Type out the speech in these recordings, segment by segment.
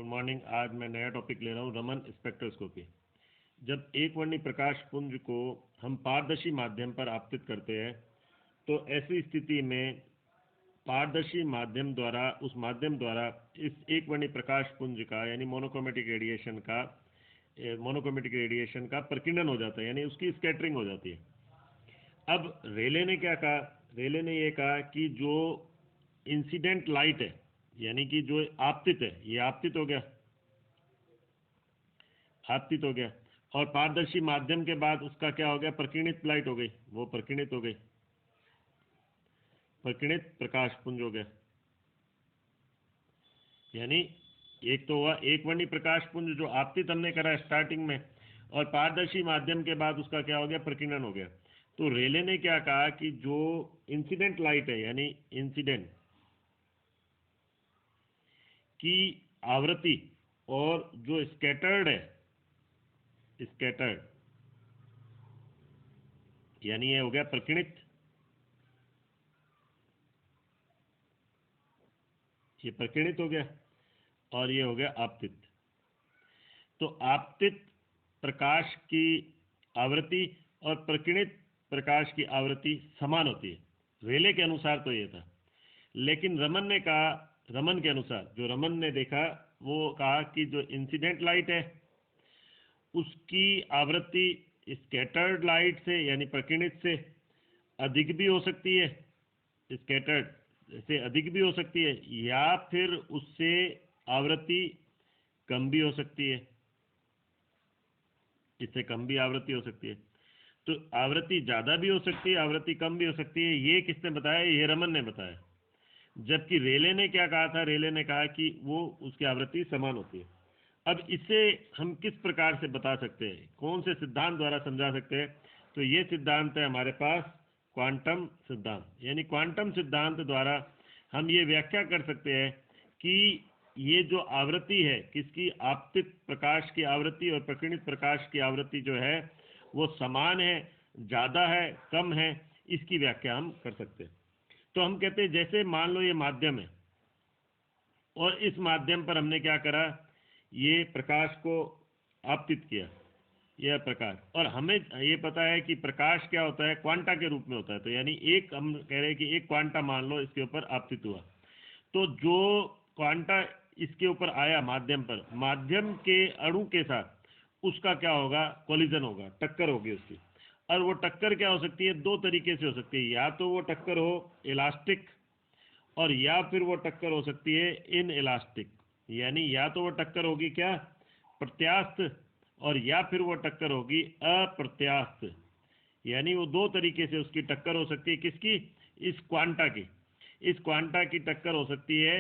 Morning. आज मैं नया टॉपिक ले रहा हूँ, रमन स्पेक्ट्रोस्कोपी। जब एक वर्णी प्रकाश पुंज को हम पारदर्शी माध्यम पर आपतित करते हैं तो ऐसी स्थिति में पारदर्शी माध्यम द्वारा उस माध्यम द्वारा इस एक वर्णी प्रकाश पुंज का यानी मोनोक्रोमेटिक रेडिएशन का प्रकीर्णन हो जाता है, यानी उसकी स्कैटरिंग हो जाती है। अब रेले ने क्या कहा? रेले ने ये कहा कि जो इंसिडेंट लाइट है यानी कि जो आपतित है, ये आपतित हो गया, और पारदर्शी माध्यम के बाद उसका क्या हो गया? प्रकीर्णित लाइट हो गई, वो प्रकीर्णित हो गई, प्रकीर्णित प्रकाश पुंज हो गया। यानी एक तो हुआ एक वर्णी प्रकाश पुंज जो आपतित हमने करा स्टार्टिंग में, और पारदर्शी माध्यम के बाद उसका क्या हो गया? प्रकीर्णन हो गया। तो रेले ने क्या कहा कि जो इंसिडेंट लाइट है यानी इंसिडेंट की आवृत्ति और जो स्कैटर्ड है, स्कैटर्ड यानी ये हो गया प्रकीर्णित, ये प्रकीर्णित हो गया, और ये हो गया आपतित। तो आपतित प्रकाश की आवृत्ति और प्रकीर्णित प्रकाश की आवृत्ति समान होती है, रेले के अनुसार तो ये था। लेकिन रमन ने कहा, रमन के अनुसार जो रमन ने देखा वो कहा कि जो इंसिडेंट लाइट है उसकी आवृत्ति स्कैटर्ड लाइट से यानी प्रकीर्णित से अधिक भी हो सकती है, स्कैटर्ड से अधिक भी हो सकती है, या फिर उससे आवृत्ति कम भी हो सकती है, इससे कम भी आवृत्ति हो सकती है। तो आवृत्ति ज़्यादा भी हो सकती है, आवृत्ति कम भी हो सकती है। ये किसने बताया? ये रमन ने बताया। जबकि रेले ने क्या कहा था? रेले ने कहा कि वो उसकी आवृत्ति समान होती है। अब इसे हम किस प्रकार से बता सकते हैं, कौन से सिद्धांत द्वारा समझा सकते हैं? तो ये सिद्धांत है हमारे पास क्वांटम सिद्धांत। यानी क्वांटम सिद्धांत द्वारा हम ये व्याख्या कर सकते हैं कि ये जो आवृत्ति है किसकी, आपतित प्रकाश की आवृत्ति और प्रकीर्णित प्रकाश की आवृत्ति जो है वो समान है, ज़्यादा है, कम है, इसकी व्याख्या हम कर सकते हैं। तो हम कहते हैं जैसे मान लो ये माध्यम है और इस माध्यम पर हमने क्या करा, ये प्रकाश को आपतित किया, यह प्रकाश, और हमें ये पता है कि प्रकाश क्या होता है? क्वांटा के रूप में होता है। तो यानी एक हम कह रहे हैं कि एक क्वांटा मान लो इसके ऊपर आपतित हुआ, तो जो क्वांटा इसके ऊपर आया माध्यम पर, माध्यम के अणु के साथ उसका क्या होगा? कोलिजन होगा, टक्कर होगी उसकी। और वो टक्कर क्या हो सकती है? दो तरीके से हो सकती है, या तो वो टक्कर हो इलास्टिक, और या फिर वो टक्कर हो सकती है इन इलास्टिक। यानी या तो वो टक्कर होगी क्या? प्रत्यास्थ, और या फिर वो टक्कर होगी अप्रत्यास्थ। यानी वो दो तरीके से उसकी टक्कर हो सकती है। किसकी? इस क्वांटा की, इस क्वांटा की टक्कर हो सकती है,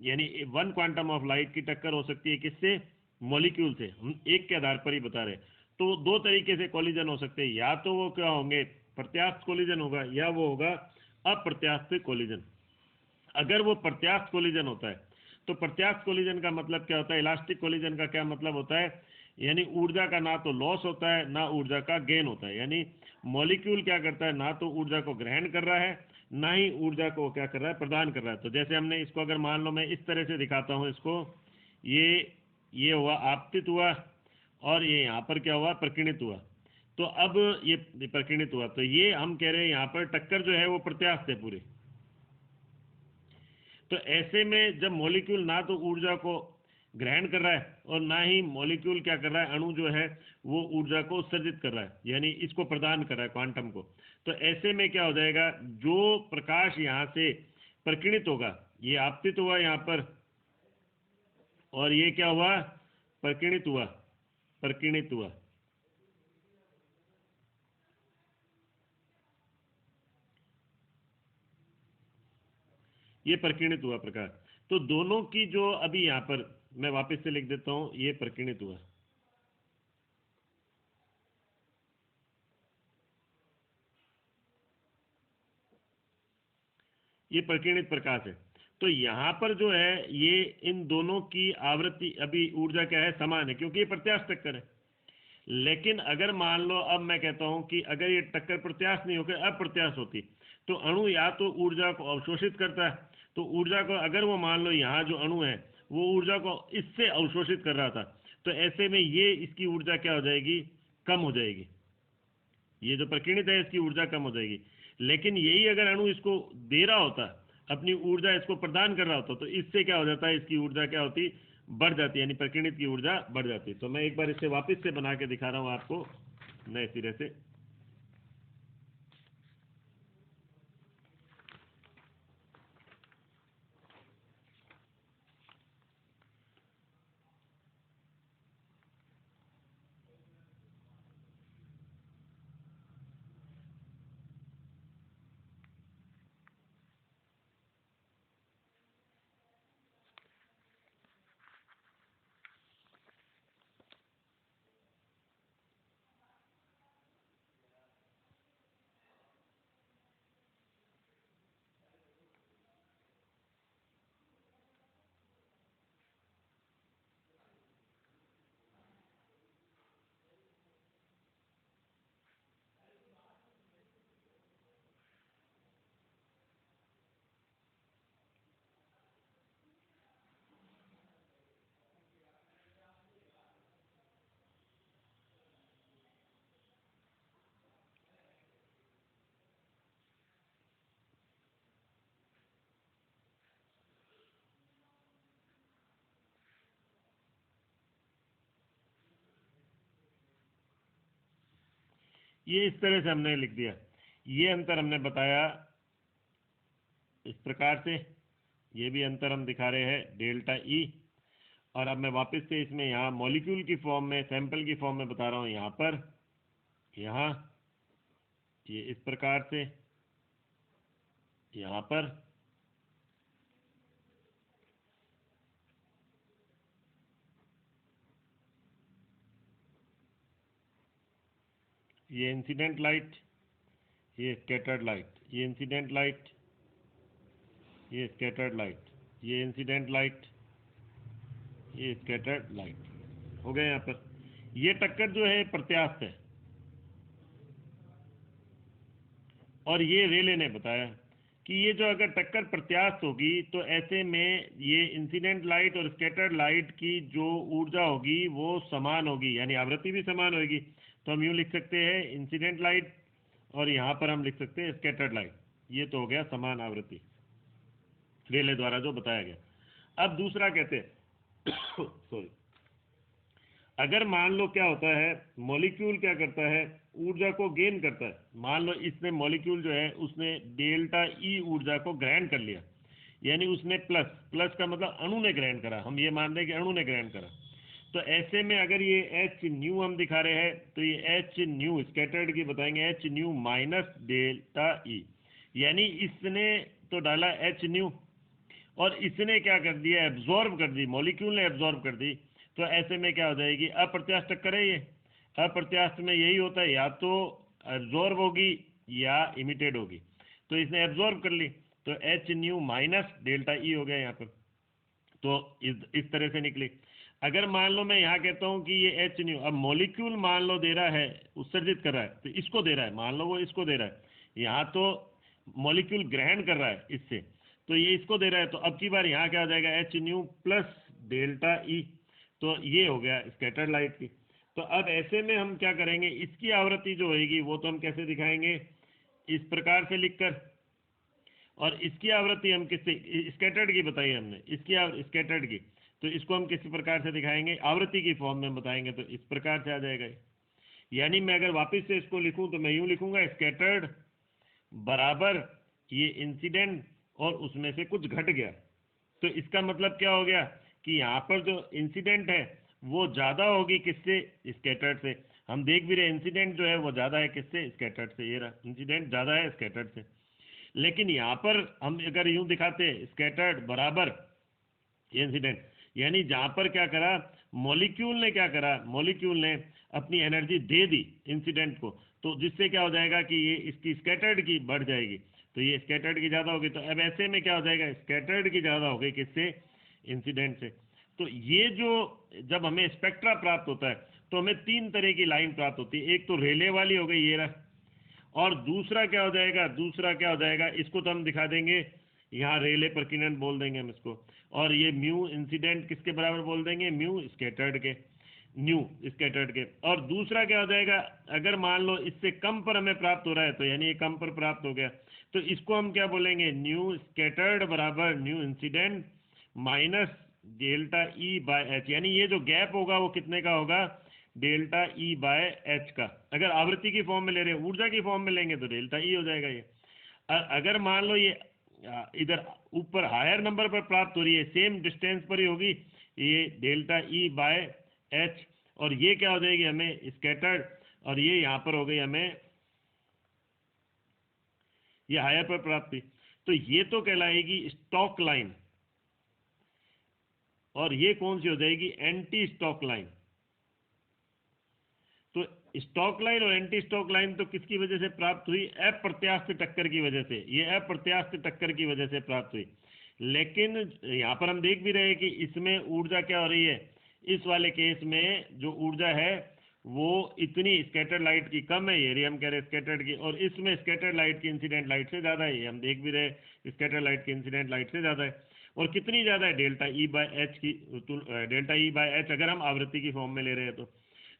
यानी वन क्वांटम ऑफ लाइट की टक्कर हो सकती है किससे? मॉलिक्यूल से। हम एक के आधार पर ही बता रहे हैं। तो दो तरीके से कोलिजन हो सकते हैं, या तो वो क्या होंगे? प्रत्यास्थ कोलिजन होगा, या वो होगा अप्रत्यास्थ कोलिजन। अगर वो प्रत्यास्थ कोलिजन होता है तो प्रत्यास्थ कोलिजन का मतलब क्या होता है? इलास्टिक कोलिजन का क्या मतलब होता है? यानी ऊर्जा का ना तो लॉस होता है ना ऊर्जा का गेन होता है। यानी मॉलिक्यूल क्या करता है? ना तो ऊर्जा को ग्रहण कर रहा है, ना ही ऊर्जा को क्या कर रहा है? प्रदान कर रहा है। तो जैसे हमने इसको अगर मान लो मैं इस तरह से दिखाता हूँ इसको, ये हुआ आपतित हुआ, और ये यहाँ पर क्या हुआ? प्रकीर्णित हुआ। तो अब ये प्रकीर्णित हुआ, तो ये हम कह रहे हैं यहाँ पर टक्कर जो है वो प्रत्यास्थ है पूरी। तो ऐसे में जब मॉलिक्यूल ना तो ऊर्जा को ग्रहण कर रहा है और ना ही मॉलिक्यूल क्या कर रहा है, अणु जो है वो ऊर्जा को उत्सर्जित कर रहा है, यानी इसको प्रदान कर रहा है क्वांटम को, तो ऐसे में क्या हो जाएगा? जो प्रकाश यहाँ से प्रकीर्णित होगा, ये आपतित हुआ यहाँ पर, और ये क्या हुआ? प्रकीर्णित हुआ, प्रकीर्णित हुआ। ये प्रकीर्णित हुआ प्रकाश। तो दोनों की जो अभी यहाँ पर मैं वापस से लिख देता हूँ, ये प्रकीर्णित हुआ, ये प्रकीर्णित प्रकाश है। तो यहाँ पर जो है ये इन दोनों की आवृत्ति अभी ऊर्जा क्या है? समान है, क्योंकि ये प्रत्यास्थ टक्कर है। लेकिन अगर मान लो अब मैं कहता हूँ कि अगर ये टक्कर प्रत्यास्थ नहीं होकर अप्रत्यास्थ होती, तो अणु या तो ऊर्जा को अवशोषित करता है, तो ऊर्जा को अगर वो मान लो यहाँ जो अणु है वो ऊर्जा को इससे अवशोषित कर रहा था। तो ऐसे में ये इसकी ऊर्जा क्या हो जाएगी, कम हो जाएगी। ये जो प्रकीर्णित है इसकी ऊर्जा कम हो जाएगी। लेकिन यही अगर अणु इसको दे रहा होता, अपनी ऊर्जा इसको प्रदान कर रहा होता, तो इससे क्या हो जाता है, इसकी ऊर्जा क्या होती, बढ़ जाती, यानी प्रकीर्णित की ऊर्जा बढ़ जाती। तो मैं एक बार इसे वापस से बना के दिखा रहा हूँ आपको नए सिरे से। ये इस तरह से हमने लिख दिया, ये अंतर हमने बताया इस प्रकार से, ये भी अंतर हम दिखा रहे हैं डेल्टा ई। और अब मैं वापस से इसमें यहाँ मॉलिक्यूल की फॉर्म में, सैंपल की फॉर्म में बता रहा हूँ, यहाँ पर, यहाँ ये इस प्रकार से, यहाँ पर ये इंसिडेंट लाइट, ये स्कैटर्ड लाइट, ये इंसिडेंट लाइट, ये स्कैटर्ड लाइट, ये इंसिडेंट लाइट, ये स्कैटर्ड लाइट हो गए। यहाँ पर ये टक्कर जो है प्रत्यास्थ है, और ये रेले ने बताया कि ये जो अगर टक्कर प्रत्यास्थ होगी तो ऐसे में ये इंसिडेंट लाइट और स्कैटर्ड लाइट की जो ऊर्जा होगी वो समान होगी, यानी आवृत्ति भी समान होगी। तो हम यूँ लिख सकते हैं इंसिडेंट लाइट, और यहाँ पर हम लिख सकते हैं स्कैटर्ड लाइट। ये तो हो गया समान आवृत्ति, रेले द्वारा जो बताया गया। अब दूसरा कहते हैं सॉरी, अगर मान लो क्या होता है, मॉलिक्यूल क्या करता है, ऊर्जा को गेन करता है। मान लो इसने मॉलिक्यूल जो है उसने डेल्टा ई ऊर्जा को ग्रहण कर लिया, यानी उसने प्लस, प्लस का मतलब अणु ने ग्रहण करा, हम ये मान रहे हैं कि अणु ने ग्रहण करा। तो ऐसे में अगर ये एच न्यू हम दिखा रहे हैं, तो ये एच न्यू स्कैटर्ड की बताएंगे H new minus delta E, यानी इसने तो डाला एच न्यू और इसने क्या कर दिया, एब्जॉर्ब कर दी, मॉलिक्यूल ने एब्जॉर्ब कर दी। तो ऐसे में क्या हो जाएगी, अप्रत्यास्थ टक्कर है ये। अप्रत्यास्थ में यही होता है, या तो एब्जॉर्ब होगी या इमिटेड होगी। तो इसने एब्जॉर्ब कर ली, तो H new minus delta E हो गया यहाँ पर। तो इस तरह से निकली। अगर मान लो मैं यहाँ कहता हूँ कि ये एच न्यू, अब मॉलिक्यूल मान लो दे रहा है, उत्सर्जित कर रहा है, तो इसको दे रहा है, मान लो वो इसको दे रहा है, यहाँ तो मॉलिक्यूल ग्रहण कर रहा है इससे, तो ये इसको दे रहा है। तो अब की बार यहाँ क्या हो जाएगा, H new plus delta E, तो ये हो गया स्कैटर्ड लाइट की। तो अब ऐसे में हम क्या करेंगे, इसकी आवृत्ति जो होगी वो तो हम कैसे दिखाएंगे, इस प्रकार से लिखकर, और इसकी आवृत्ति हम किससे, स्कैटर्ड की बताई हमने, इसकी स्कैटर्ड की, तो इसको हम किसी प्रकार से दिखाएंगे, आवृत्ति की फॉर्म में बताएंगे, तो इस प्रकार से आ जाएगा। यानी मैं अगर वापस से इसको लिखूं तो मैं यूं लिखूंगा, स्कैटर्ड बराबर ये इंसिडेंट और उसमें से कुछ घट गया। तो इसका मतलब क्या हो गया कि यहाँ पर जो इंसिडेंट है वो ज़्यादा होगी किससे, स्कैटर्ड से। हम देख भी रहे इंसिडेंट जो है वो ज़्यादा है किससे, स्कैटर्ड से। ये रहा इंसिडेंट ज़्यादा है स्कैटर्ड से। लेकिन यहाँ पर हम अगर यूं दिखाते स्कैटर्ड बराबर इंसिडेंट, यानी जहाँ पर क्या करा, मॉलिक्यूल ने क्या करा, मॉलिक्यूल ने अपनी एनर्जी दे दी इंसिडेंट को, तो जिससे क्या हो जाएगा कि ये इसकी स्कैटर्ड की बढ़ जाएगी, तो ये स्कैटर्ड की ज़्यादा होगी। तो अब ऐसे में क्या हो जाएगा, स्कैटर्ड की ज़्यादा हो गई किससे, इंसिडेंट से। तो ये जो जब हमें स्पेक्ट्रा प्राप्त होता है तो हमें तीन तरह की लाइन प्राप्त होती है। एक तो रेले वाली हो गई, ये रहा, और दूसरा क्या हो जाएगा, दूसरा क्या हो जाएगा, इसको तो हम दिखा देंगे यहाँ रेले प्रकीर्णन बोल देंगे हम इसको, और ये म्यू इंसिडेंट किसके बराबर बोल देंगे, म्यू स्कैटर्ड के, न्यू स्कैटर्ड के। और दूसरा क्या हो जाएगा, अगर मान लो इससे कम पर हमें प्राप्त हो रहा है, तो यानी ये कम पर प्राप्त हो गया, तो इसको हम क्या बोलेंगे, न्यू स्कैटर्ड बराबर new incident minus delta E by H, यानी ये जो गैप होगा वो कितने का होगा, डेल्टा ई बाय एच का। अगर आवृत्ति की फॉर्म में ले रहे हैं, ऊर्जा की फॉर्म में लेंगे तो डेल्टा ई हो जाएगा ये। अगर मान लो ये इधर ऊपर हायर नंबर पर प्राप्त हो रही है, सेम डिस्टेंस पर ही होगी, ये डेल्टा ई बाय एच, और ये क्या हो जाएगी हमें स्कैटर्ड, और ये यहाँ पर हो गई हमें ये हायर पर प्राप्त हुई, तो ये तो कहलाएगी स्टॉक लाइन, और ये कौन सी हो जाएगी, एंटी स्टॉक लाइन। तो स्टॉक लाइन और एंटी स्टॉक लाइन तो किसकी वजह से प्राप्त हुई, अप्रत्यास्थ टक्कर की वजह से, ये अप्रत्यास्थ टक्कर की वजह से प्राप्त हुई। लेकिन यहाँ पर हम देख भी रहे हैं कि इसमें ऊर्जा क्या हो रही है, इस वाले केस में जो ऊर्जा है वो इतनी स्कैटर्ड लाइट की कम है, ये हम कह रहे हैं स्कैटर्ड की, और इसमें स्कैटर्ड लाइट की इंसिडेंट लाइट से ज़्यादा है, ये हम देख भी रहे हैं स्कैटर्ड लाइट की इंसिडेंट लाइट से ज़्यादा है। और कितनी ज़्यादा है, डेल्टा ई बाय एच की, डेल्टा ई बाय एच अगर हम आवृत्ति की फॉर्म में ले रहे हैं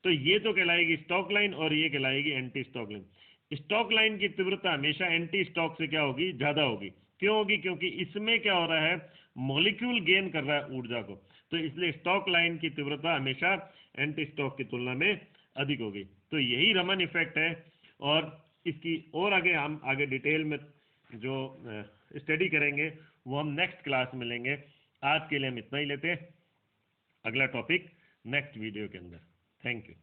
तो ये तो कहलाएगी स्टॉक लाइन, और ये कहलाएगी anti stock line. Stock line की तीव्रता हमेशा एंटी स्टॉक से क्या होगी, ज़्यादा होगी। क्यों होगी, क्योंकि इसमें क्या हो रहा है, मॉलिक्यूल गेन कर रहा है ऊर्जा को, तो इसलिए स्टॉक लाइन की तीव्रता हमेशा एंटी स्टॉक की तुलना में अधिक होगी। तो यही रमन इफेक्ट है, और इसकी और आगे हम आगे डिटेल में जो स्टडी करेंगे वो हम नेक्स्ट क्लास में लेंगे। आज के लिए हम इतना ही लेते हैं, अगला टॉपिक नेक्स्ट वीडियो के अंदर। Thank you.